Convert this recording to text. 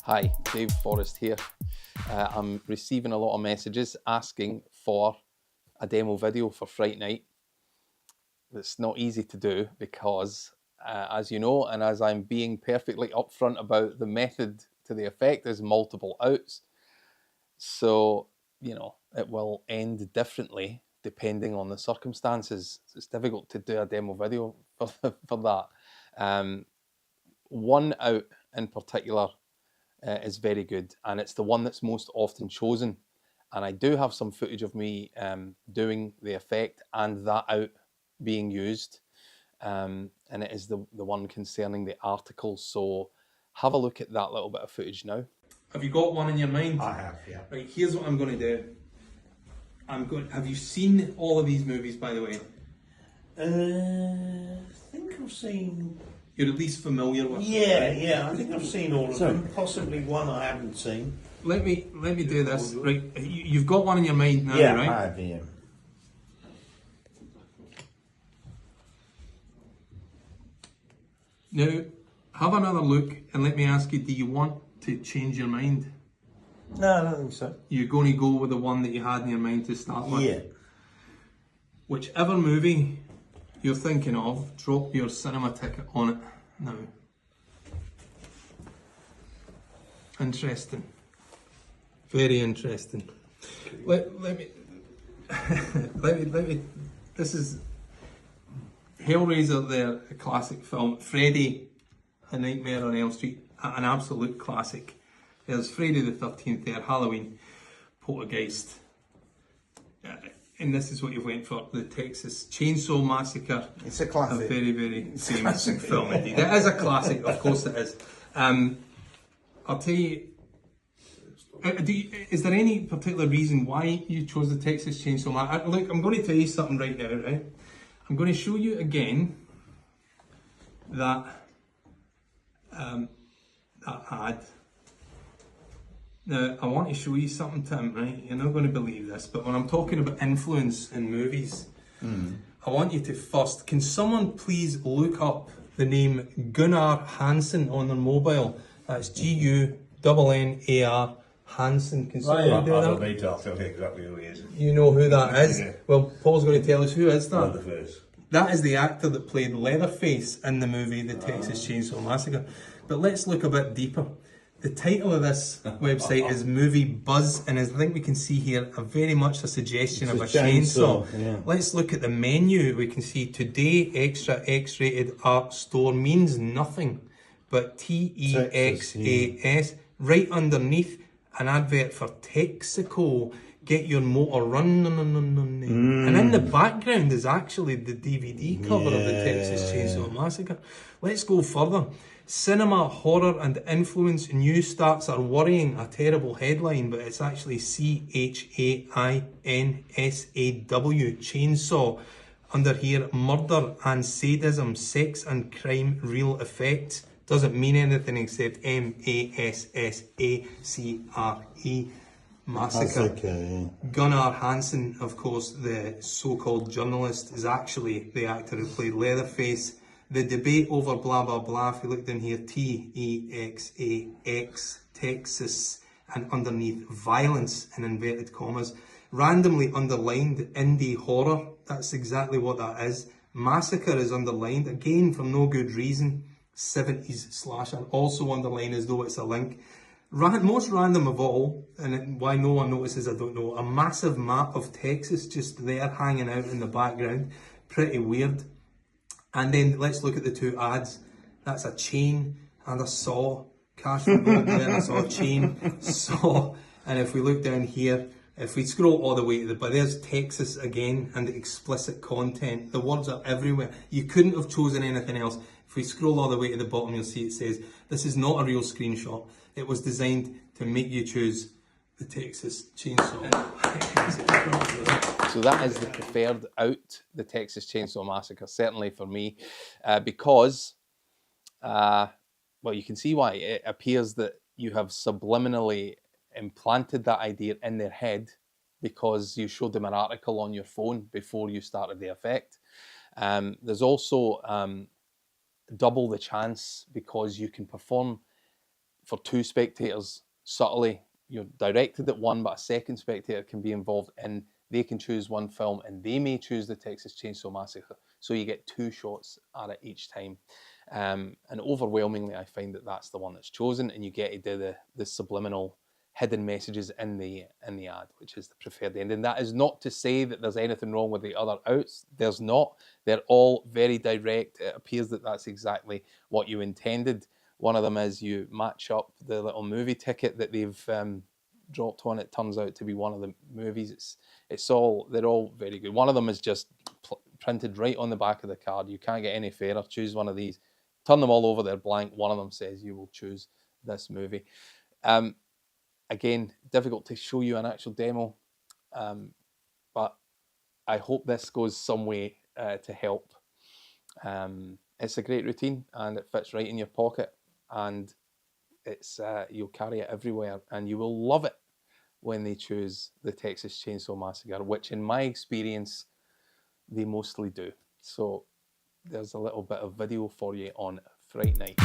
Hi, Dave Forrest here. I'm receiving a lot of messages asking for a demo video for Fright Night. It's not easy to do because, as you know, and as I'm being perfectly upfront about, the method to the effect is multiple outs. So, it will end differently depending on the circumstances. It's difficult to do a demo video for that. One out in particular is very good, and it's the one that's most often chosen. And I do have some footage of me doing the effect and that out being used, and it is the one concerning the article. So have a look at that little bit of footage now. Have you got one in your mind? I have, yeah. Right, here's what I'm going to do. Have you seen all of these movies, by the way? I think I've seen... You're at least familiar with them, Yeah, right? yeah, I think I've seen all of them. Possibly one I haven't seen. Let me do this. Right, you've got one in your mind now, Yeah, right? I have, yeah. Now, have another look and let me ask you, do you want to change your mind? No, I don't think so. You're going to go with the one that you had in your mind to start with? Yeah. Whichever movie you're thinking of, drop your cinema ticket on it now. Interesting. Very interesting. Let me this is Hellraiser there, a classic film. Freddy, A Nightmare on Elm Street, an absolute classic. There's Friday the 13th there, Halloween, Poltergeist. And this is what you went for, the Texas Chainsaw Massacre. It's a classic. A very, very famous film indeed. It is a classic, of course it is. I'll tell you, is there any particular reason why you chose the Texas Chainsaw Massacre? Look, I'm going to tell you something right now, right? I'm going to show you again that ad. Now, I want to show you something, Tim, right? You're not going to believe this, but when I'm talking about influence in movies, I want you to first, can someone please look up the name Gunnar Hansen on their mobile? That's Gunnar Hansen. Can someone do that? I don't need to, I'll tell you exactly who he is. You know who that is? Yeah. Well, Paul's going to tell us who is that. Leatherface. That is the actor that played Leatherface in the movie The Texas Chainsaw Massacre. But let's look a bit deeper. The title of this website is Movie Buzz, and as I think we can see here, very much a suggestion of a chainsaw. Yeah. Let's look at the menu. We can see today extra X-rated art store means nothing, but TEXAS. Right underneath, an advert for Texaco. Get your motor run. And in the background is actually the DVD cover of the Texas Chainsaw Massacre. Let's go further. Cinema, horror and influence new starts are worrying. A terrible headline, but it's actually CHAINSAW, chainsaw. Under here, murder and sadism, sex and crime, real effects. Doesn't mean anything except MASSACRE. Massacre. Yeah. Gunnar Hansen, of course, the so-called journalist, is actually the actor who played Leatherface. The debate over blah blah blah, if you look down here, TEXAX, Texas, and underneath violence in inverted commas, randomly underlined indie horror. That's exactly what that is. Massacre is underlined, again for no good reason. 70s slasher, also underlined as though it's a link. Most random of all, and why no one notices I don't know, a massive map of Texas just there hanging out in the background. Pretty weird. And then let's look at the two ads. That's a chain and a saw. Cash for gold there, and I saw a chain, saw. And if we look down here, if we scroll all the way to but there's Texas again and the explicit content. The words are everywhere. You couldn't have chosen anything else. If we scroll all the way to the bottom, you'll see it says, this is not a real screenshot. It was designed to make you choose the Texas Chainsaw. So that is the preferred out, the Texas Chainsaw Massacre, certainly for me, because, well, you can see why. It appears that you have subliminally implanted that idea in their head because you showed them an article on your phone before you started the effect. There's also double the chance because you can perform for 2 spectators, subtly, you're directed at one, but a second spectator can be involved in, they can choose one film and they may choose the Texas Chainsaw Massacre. So you get 2 shots at it each time. And overwhelmingly, I find that that's the one that's chosen, and you get to do the subliminal hidden messages in the ad, which is the preferred ending. That is not to say that there's anything wrong with the other outs. There's not. They're all very direct. It appears that that's exactly what you intended. One of them is you match up the little movie ticket that they've dropped on. It turns out to be one of the movies. They're all very good. One of them is just printed right on the back of the card. You can't get any fairer. Choose one of these. Turn them all over, they're blank. One of them says you will choose this movie. Again, difficult to show you an actual demo, but I hope this goes some way to help. It's a great routine, and it fits right in your pocket, and it's you'll carry it everywhere, and you will love it when they choose the Texas Chainsaw Massacre, which in my experience, they mostly do. So there's a little bit of video for you on Fright Night.